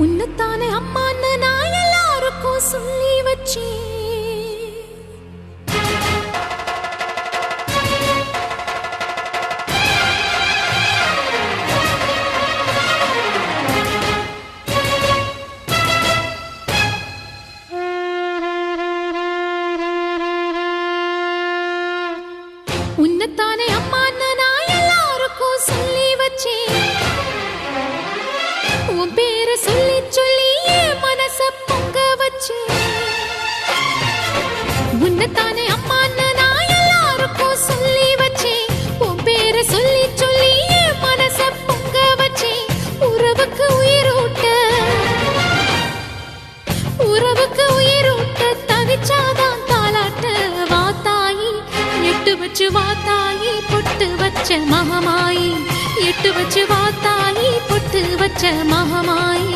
உன்னத்தானே அம்மான்னு நான் எல்லாருக்கும் சொல்லி வச்சேன். உன்னத்தானே அம்மான்னு நான் எல்லாருக்கும் சொல்லி வச்சேன். உன் பேரை சொல்லி சொல்லி என் மனச பொங்க வச்சேன். உன்னத்தானே அம்மான்னு நான் எல்லாருக்கும் சொல்லி வச்சேன். உன் பேரை சொல்லி சொல்லி என் மனச பொங்க வச்சேன். உறவுக்கு உயிரூட்ட தவிச்சாதான் தாலாட்ட வாத்தாயி எட்டு வச்சு வாத்தாயி பொட்டு வச்ச மகமாயி எட்டு வச்சு வாத்தாயி பொட்டு வச்ச மகமாயி.